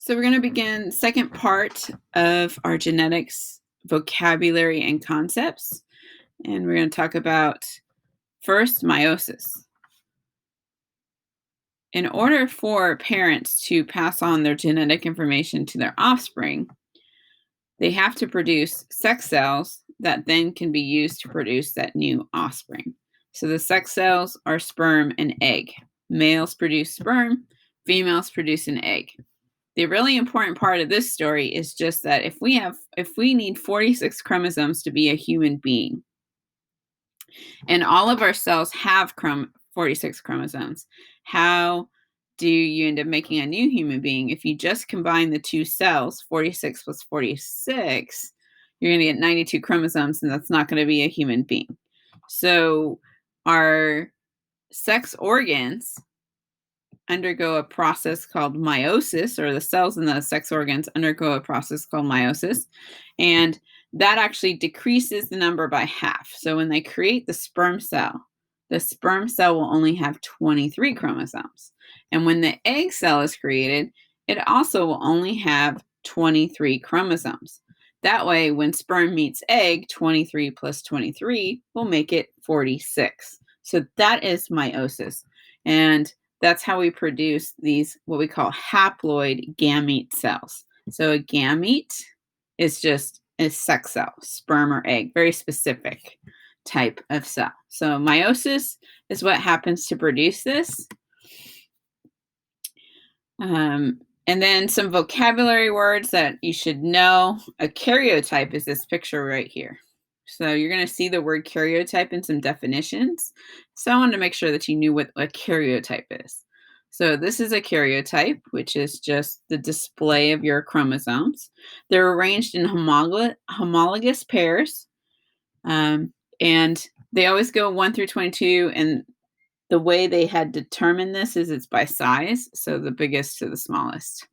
So we're going to begin second part of our genetics vocabulary and concepts. And we're going to talk about first meiosis. In order for parents to pass on their genetic information to their offspring, they have to produce sex cells that then can be used to produce that new offspring. So the sex cells are sperm and egg. Males produce sperm, females produce an egg. The really important part of this story is just that if we need 46 chromosomes to be a human being, and all of our cells have 46 chromosomes, how do you end up making a new human being? If you just combine the two cells, 46 plus 46, you're going to get 92 chromosomes, and that's not going to be a human being. So our sex organs undergo a process called meiosis, or the cells in the sex organs undergo a process called meiosis, and that actually decreases the number by half. So when they create the sperm cell will only have 23 chromosomes. And when the egg cell is created, it also will only have 23 chromosomes. That way, when sperm meets egg, 23 plus 23 will make it 46. So that is meiosis. And that's how we produce these, what we call haploid gamete cells. So a gamete is just a sex cell, sperm or egg, very specific type of cell. So meiosis is what happens to produce this. And then some vocabulary words that you should know. A karyotype is this picture right here. So you're going to see the word karyotype in some definitions. So I wanted to make sure that you knew what a karyotype is. So this is a karyotype, which is just the display of your chromosomes. They're arranged in homologous pairs, and they always go 1 through 22, and the way they had determined this is it's by size, so the biggest to the smallest.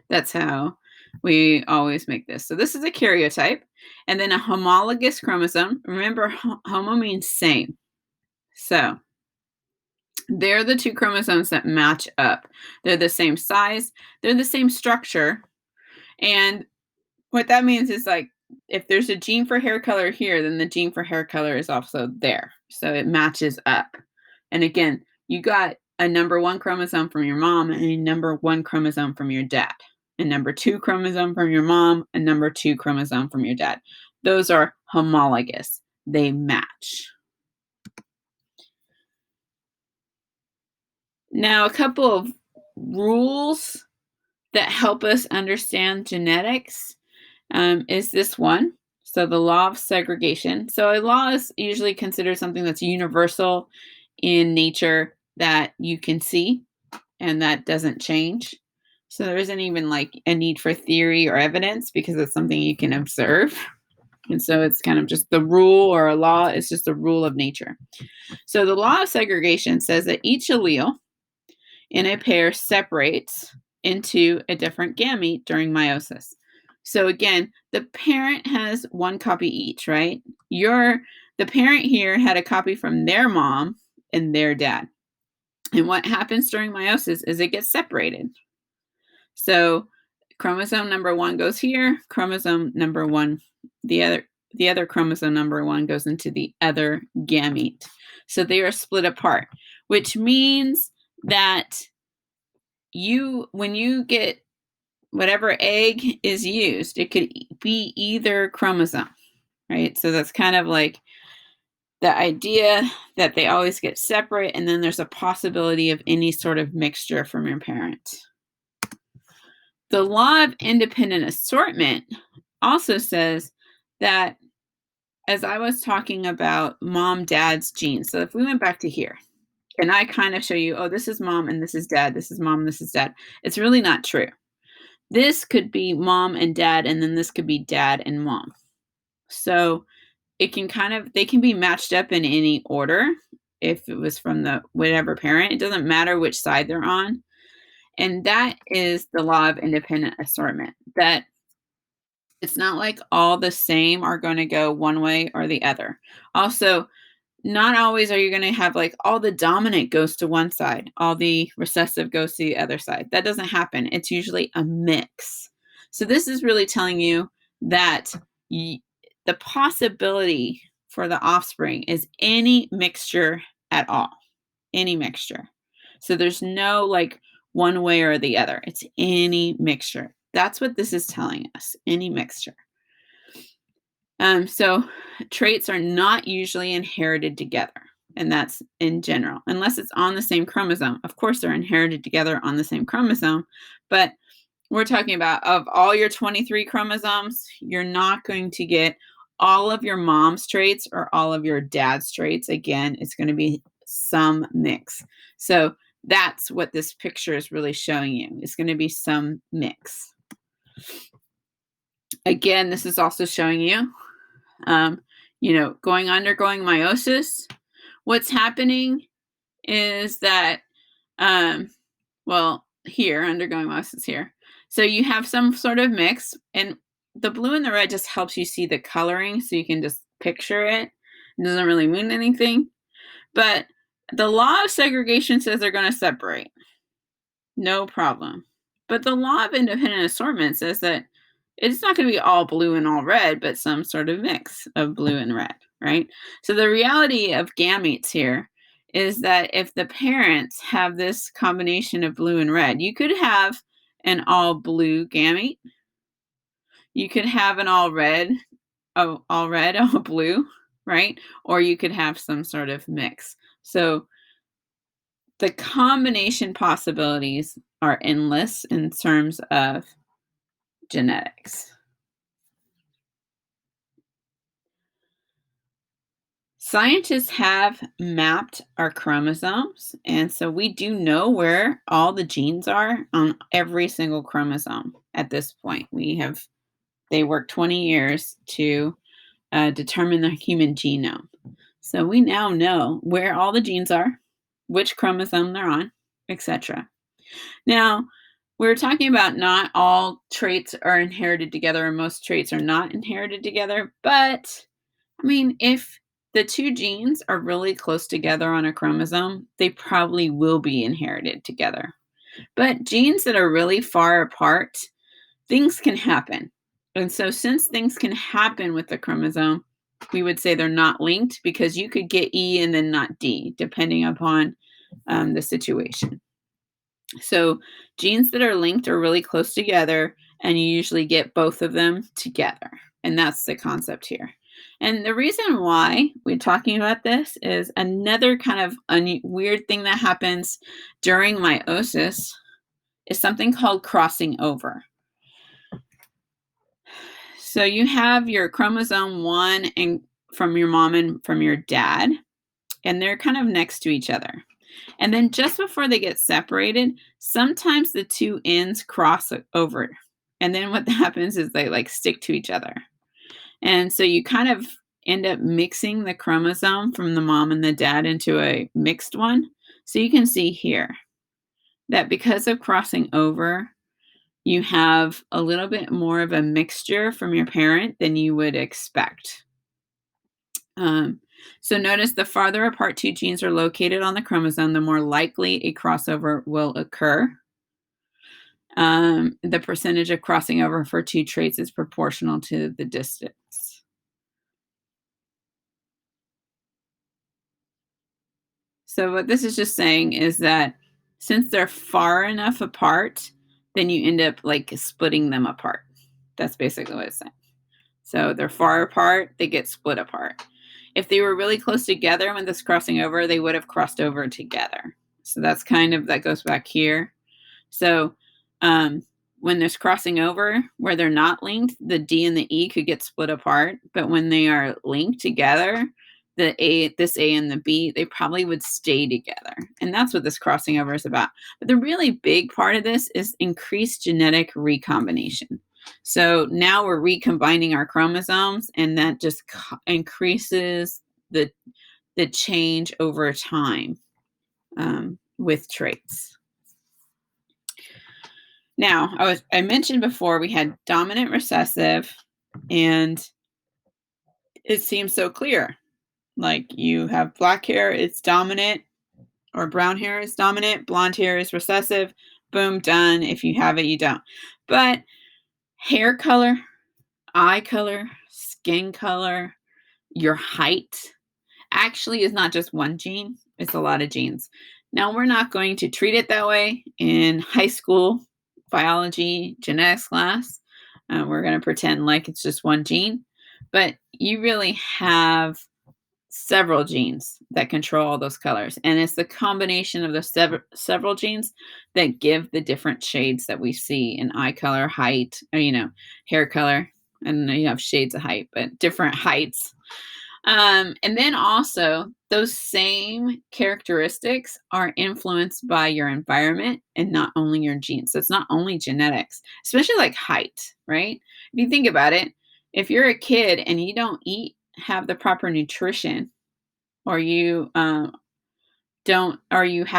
That's how we always make this. So this is a karyotype, and then a homologous chromosome. Remember, homo means same. So they're the two chromosomes that match up. They're the same size, they're the same structure, and what that means is, like, if there's a gene for hair color here, then the gene for hair color is also there. So it matches up. And again, you got a number 1 chromosome from your mom and a number 1 chromosome from your dad. A number 2 chromosome from your mom, a number 2 chromosome from your dad. Those are homologous. They match. Now, a couple of rules that help us understand genetics is this one. So the law of segregation. So a law is usually considered something that's universal in nature that you can see and that doesn't change. So there isn't even like a need for theory or evidence because it's something you can observe. And so it's kind of just the rule, or a law is just a rule of nature. So the law of segregation says that each allele in a pair separates into a different gamete during meiosis. So again, the parent has 1 copy each, right? The parent here had a copy from their mom and their dad. And what happens during meiosis is it gets separated. So chromosome number 1 goes here, chromosome number 1, the other chromosome number 1 goes into the other gamete. So they are split apart, which means that when you get whatever egg is used, it could be either chromosome, right? So that's kind of like the idea that they always get separate, and then there's a possibility of any sort of mixture from your parents. The law of independent assortment also says that, as I was talking about mom, dad's genes, so if we went back to here, and I kind of show you, oh, this is mom and this is dad, this is mom, this is dad, it's really not true. This could be mom and dad, and then this could be dad and mom. So they can be matched up in any order if it was from the whatever parent. It doesn't matter which side they're on. And that is the law of independent assortment, that it's not like all the same are going to go one way or the other. Also, not always are you going to have like all the dominant goes to one side, all the recessive goes to the other side. That doesn't happen. It's usually a mix. So this is really telling you that y- the possibility for the offspring is any mixture at all, any mixture. So there's no like one way or the other. It's any mixture. That's what this is telling us, any mixture. So traits are not usually inherited together, and that's in general, unless it's on the same chromosome. Of course, they're inherited together on the same chromosome, but we're talking about of all your 23 chromosomes, you're not going to get all of your mom's traits or all of your dad's traits. Again, it's going to be some mix. So that's what this picture is really showing you. It's going to be some mix. Again, this is also showing you undergoing meiosis, what's happening is that, here, undergoing meiosis here. So you have some sort of mix, and the blue and the red just helps you see the coloring so you can just picture it. It doesn't really mean anything. But the law of segregation says they're going to separate. No problem. But the law of independent assortment says that it's not going to be all blue and all red, but some sort of mix of blue and red, right? So the reality of gametes here is that if the parents have this combination of blue and red, you could have an all blue gamete. You could have an all red, all red, all blue, right? Or you could have some sort of mix. So the combination possibilities are endless in terms of genetics. Scientists have mapped our chromosomes, and so we do know where all the genes are on every single chromosome at this point. They worked 20 years to determine the human genome. So we now know where all the genes are, which chromosome they're on, etc. Now, we're talking about not all traits are inherited together, and most traits are not inherited together. But, I mean, if the two genes are really close together on a chromosome, they probably will be inherited together. But genes that are really far apart, things can happen. And so, since things can happen with the chromosome, we would say they're not linked because you could get E and then not D, depending upon the situation. So genes that are linked are really close together, and you usually get both of them together. And that's the concept here. And the reason why we're talking about this is another kind of weird thing that happens during meiosis is something called crossing over. So you have your chromosome 1 and from your mom and from your dad, and they're kind of next to each other. And then just before they get separated, sometimes the two ends cross over. And then what happens is they like stick to each other. And so you kind of end up mixing the chromosome from the mom and the dad into a mixed one. So you can see here that because of crossing over, you have a little bit more of a mixture from your parent than you would expect. So notice the farther apart two genes are located on the chromosome, the more likely a crossover will occur. The percentage of crossing over for two traits is proportional to the distance. So what this is just saying is that since they're far enough apart, then you end up like splitting them apart. That's basically what it's saying. So they're far apart, they get split apart. If they were really close together when this crossing over, they would have crossed over together. So that's kind of, that goes back here. So when there's crossing over where they're not linked, the D and the E could get split apart. But when they are linked together, this A and the B, they probably would stay together. And that's what this crossing over is about. But the really big part of this is increased genetic recombination. So now we're recombining our chromosomes, and that just increases the change over time with traits. Now, I mentioned before we had dominant recessive, and it seems so clear. Like you have black hair, it's dominant, or brown hair is dominant, blonde hair is recessive. Boom, done. If you have it, you don't. But hair color, eye color, skin color, your height actually is not just one gene, it's a lot of genes. Now, we're not going to treat it that way in high school biology genetics class. We're going to pretend like it's just one gene, but you really have several genes that control all those colors. And it's the combination of the several genes that give the different shades that we see in eye color, height, or, hair color. And you have shades of height, but different heights. And then also, those same characteristics are influenced by your environment and not only your genes. So it's not only genetics, especially like height, right? If you think about it, if you're a kid and you don't have the proper nutrition, or you have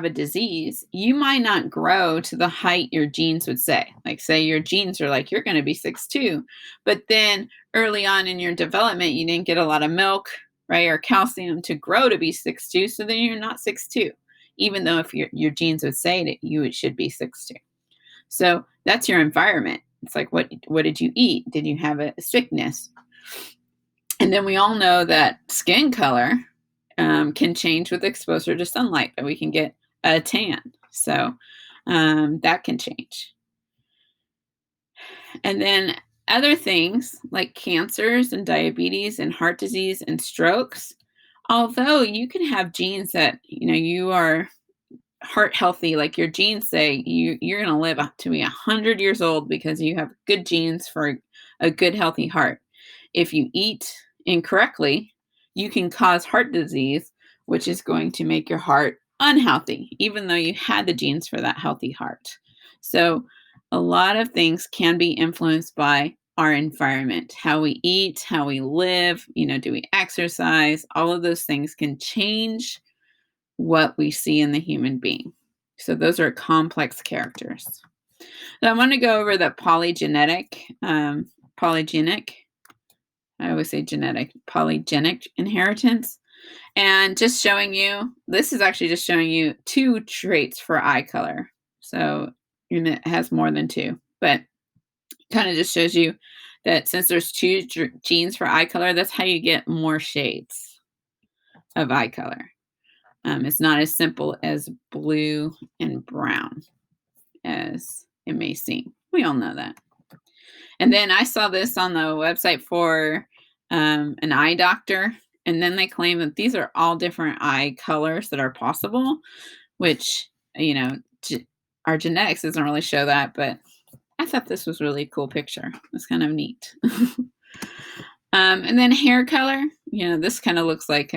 a disease, you might not grow to the height your genes would say. Like, say your genes are like, you're going to be 6'2", but then early on in your development, you didn't get a lot of milk, right, or calcium to grow to be 6'2", so then you're not 6'2", even though if your genes would say that you should be 6'2". So that's your environment. It's like, what did you eat? Did you have a sickness? And then we all know that skin color can change with exposure to sunlight, but we can get a tan. So that can change. And then other things like cancers and diabetes and heart disease and strokes, although you can have genes that, you are heart healthy, like your genes say you're going to live up to be 100 years old because you have good genes for a good, healthy heart. If you eat incorrectly, you can cause heart disease, which is going to make your heart unhealthy, even though you had the genes for that healthy heart. So a lot of things can be influenced by our environment, how we eat, how we live, do we exercise? All of those things can change what we see in the human being. So those are complex characters. So I want to go over the polygenic, I always say genetic, polygenic inheritance. And just showing you, this is actually just showing you 2 traits for eye color. So it has more than 2, but kind of just shows you that since there's 2 genes for eye color, that's how you get more shades of eye color. It's not as simple as blue and brown as it may seem. We all know that. And then I saw this on the website for an eye doctor, and then they claim that these are all different eye colors that are possible, which, our genetics doesn't really show that, but I thought this was really a cool picture. It's kind of neat. And then hair color, this kind of looks like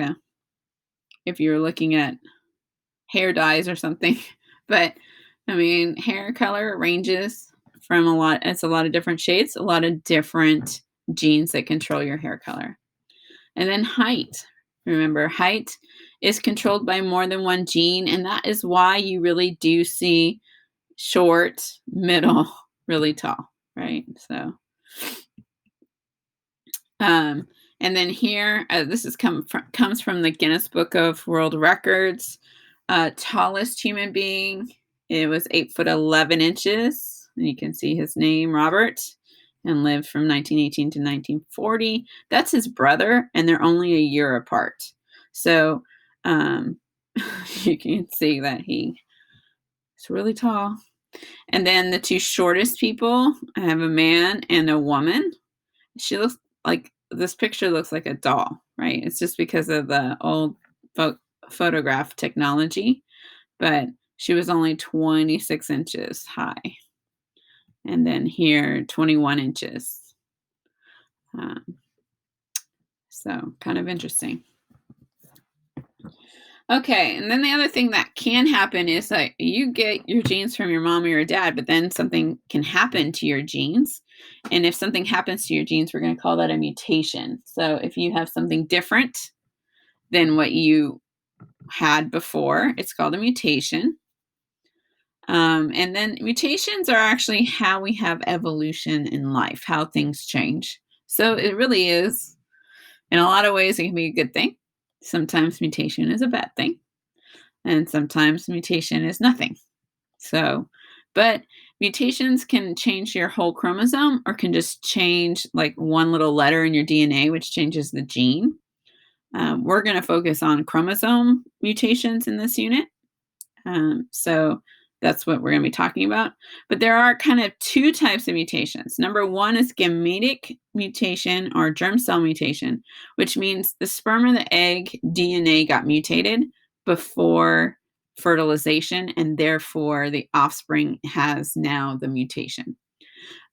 if you're looking at hair dyes or something, but hair color ranges from it's a lot of different shades, a lot of different genes that control your hair color. And then height. Remember, height is controlled by more than one gene, and that is why you really do see short, middle, really tall, right? So, and then here, this comes from the Guinness Book of World Records. Tallest human being, it was 8'11". And you can see his name, Robert, and lived from 1918 to 1940. That's his brother, and they're only a year apart. So you can see that he's really tall. And then the 2 shortest people, I have a man and a woman. She looks like, this picture looks like a doll, right? It's just because of the old photograph technology, but she was only 26 inches high. And then here, 21 inches. So kind of interesting. Okay, and then the other thing that can happen is that you get your genes from your mom or your dad, but then something can happen to your genes. And if something happens to your genes, we're going to call that a mutation. So if you have something different than what you had before, it's called a mutation. And then mutations are actually how we have evolution in life, how things change. So it really is, in a lot of ways, it can be a good thing. Sometimes mutation is a bad thing, and sometimes mutation is nothing. So, but mutations can change your whole chromosome or can just change like one little letter in your DNA, which changes the gene. We're going to focus on chromosome mutations in this unit. So that's what we're going to be talking about. But there are kind of two types of mutations. Number one is gametic mutation or germ cell mutation, which means the sperm or the egg DNA got mutated before fertilization, and therefore the offspring has now the mutation.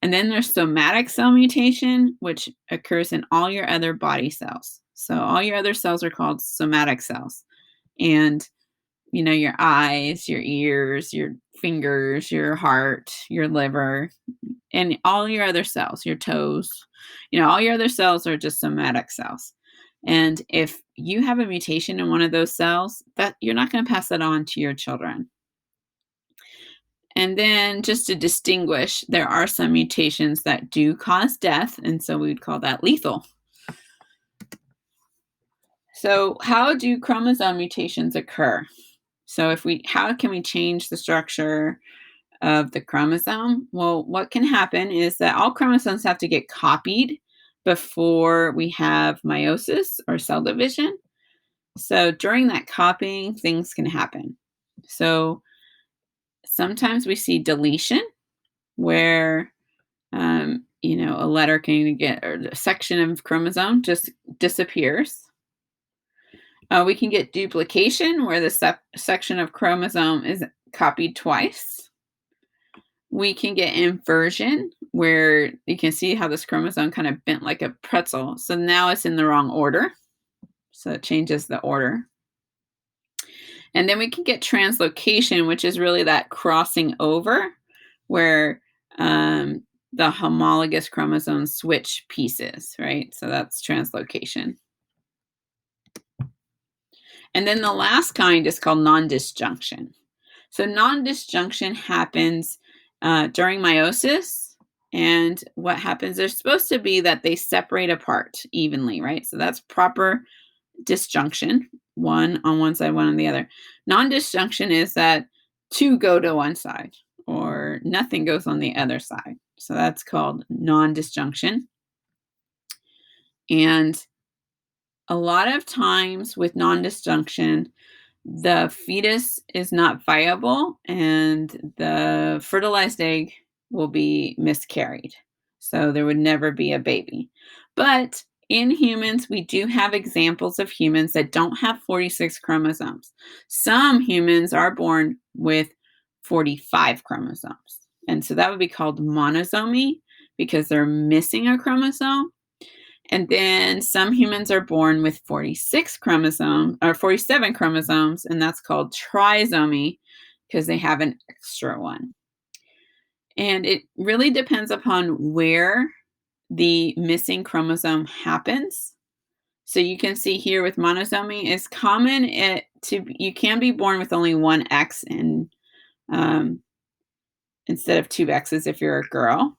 And then there's somatic cell mutation, which occurs in all your other body cells. So all your other cells are called somatic cells. And your eyes, your ears, your fingers, your heart, your liver, and all your other cells, your toes, all your other cells are just somatic cells. And if you have a mutation in one of those cells, that you're not going to pass that on to your children. And then just to distinguish, there are some mutations that do cause death, and so we would call that lethal. So, how do chromosome mutations occur? So how can we change the structure of the chromosome? Well, what can happen is that all chromosomes have to get copied before we have meiosis or cell division. So during that copying, things can happen. So sometimes we see deletion where, a letter can get, or a section of chromosome just disappears. We can get duplication where the section of chromosome is copied twice. We can get inversion where you can see how this chromosome kind of bent like a pretzel. So now it's in the wrong order. So it changes the order. And then we can get translocation, which is really that crossing over where the homologous chromosomes switch pieces, right? So that's translocation. And then the last kind is called non-disjunction. So non-disjunction happens during meiosis. And what happens, they're supposed to be that they separate apart evenly, right? So that's proper disjunction, one on one side, one on the other. Non-disjunction is that two go to one side or nothing goes on the other side. So that's called non-disjunction. And a lot of times with non-disjunction, the fetus is not viable and the fertilized egg will be miscarried. So there would never be a baby. But in humans, we do have examples of humans that don't have 46 chromosomes. Some humans are born with 45 chromosomes. And so that would be called monosomy because they're missing a chromosome. And then some humans are born with 46 chromosomes or 47 chromosomes, and that's called trisomy because they have an extra one. And it really depends upon where the missing chromosome happens. So you can see here with monosomy, it's common you can be born with only one X instead of two X's if you're a girl.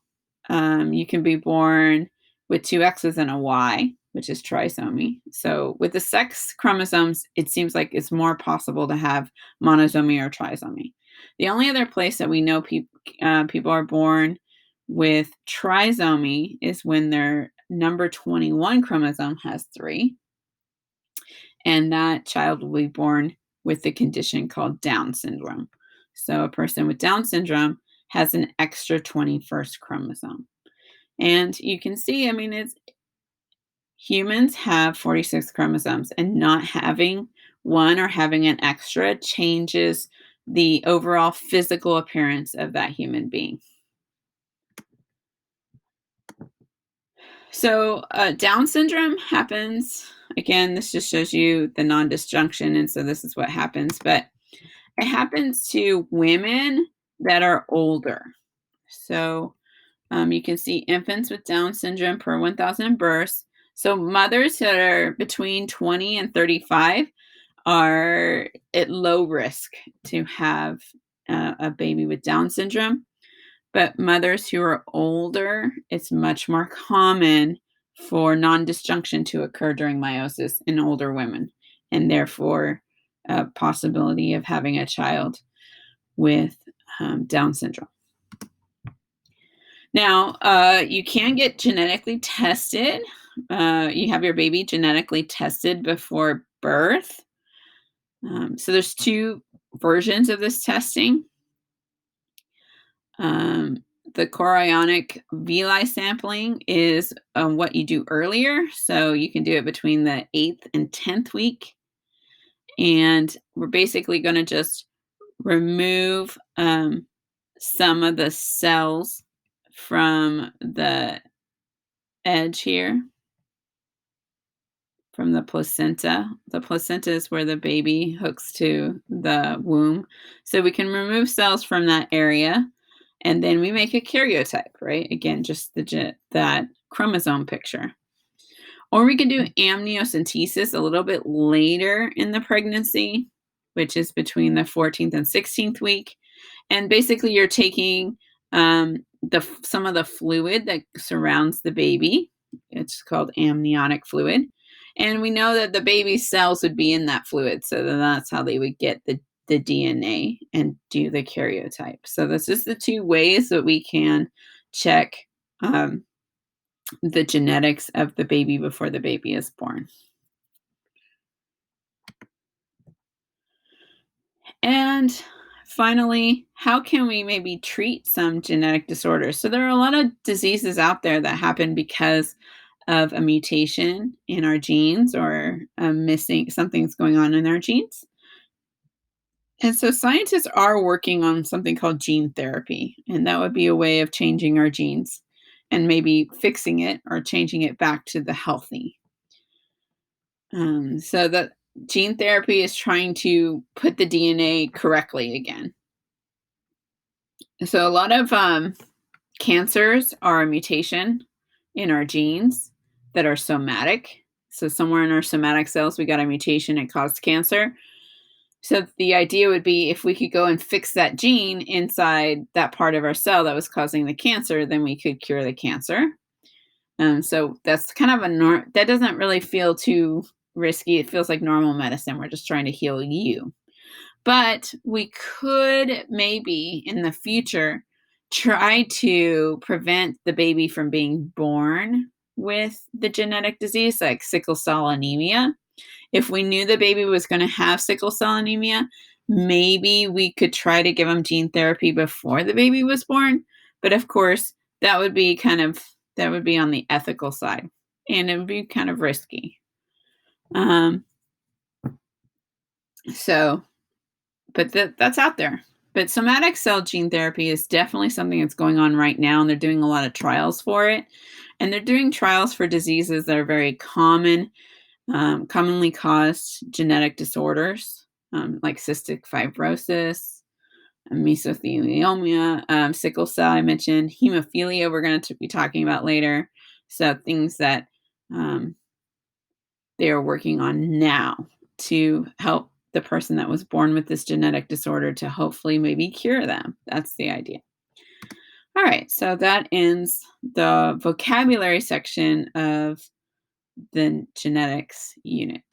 You can be born with two X's and a Y, which is trisomy. So with the sex chromosomes, it seems like it's more possible to have monosomy or trisomy. The only other place that we know people are born with trisomy is when their number 21 chromosome has 3. And that child will be born with the condition called Down syndrome. So a person with Down syndrome has an extra 21st chromosome. And you can see, humans have 46 chromosomes, and not having one or having an extra changes the overall physical appearance of that human being. So Down syndrome happens, again, this just shows you the non-disjunction, and so this is what happens, but it happens to women that are older. So you can see infants with Down syndrome per 1,000 births. So mothers that are between 20 and 35 are at low risk to have a baby with Down syndrome. But mothers who are older, it's much more common for non-disjunction to occur during meiosis in older women. and therefore a possibility of having a child with Down syndrome. Now, you can get genetically tested. You have your baby genetically tested before birth. So there's two versions of this testing. Um, the chorionic villi sampling is what you do earlier. So you can do it between the 8th and 10th week. And we're basically going to just remove some of the cells from the edge here, from the placenta. The placenta is where the baby hooks to the womb. So we can remove cells from that area, and then we make a karyotype, right? Again, just that chromosome picture. Or we could do amniocentesis a little bit later in the pregnancy, which is between the 14th and 16th week. And basically, you're taking some of the fluid that surrounds the baby. It's called amniotic fluid. And we know that the baby's cells would be in that fluid. So then that's how they would get the DNA and do the karyotype. So this is the two ways that we can check the genetics of the baby before the baby is born. And finally, how can we maybe treat some genetic disorders? So there are a lot of diseases out there that happen because of a mutation in our genes or missing something's going on in our genes. And so scientists are working on something called gene therapy, and that would be a way of changing our genes and maybe fixing it or changing it back to the healthy. So the gene therapy is trying to put the DNA correctly again. So a lot of cancers are a mutation in our genes that are somatic. So somewhere in our somatic cells, we got a mutation that caused cancer. So the idea would be if we could go and fix that gene inside that part of our cell that was causing the cancer, then we could cure the cancer. So that's kind of that doesn't really feel too risky. It feels like normal medicine. We're just trying to heal you. But we could maybe in the future try to prevent the baby from being born with the genetic disease like sickle cell anemia. If we knew the baby was going to have sickle cell anemia, maybe we could try to give them gene therapy before the baby was born. But of course, that would be on the ethical side, and it would be kind of risky. Um, so, but that's out there. But somatic cell gene therapy is definitely something that's going on right now, and they're doing a lot of trials for it. And they're doing trials for diseases that are very common, commonly caused genetic disorders, like cystic fibrosis, mesothelioma, sickle cell, I mentioned, hemophilia, we're going to be talking about later. So things that they are working on now to help the person that was born with this genetic disorder to hopefully maybe cure them. That's the idea. All right, so that ends the vocabulary section of the genetics unit.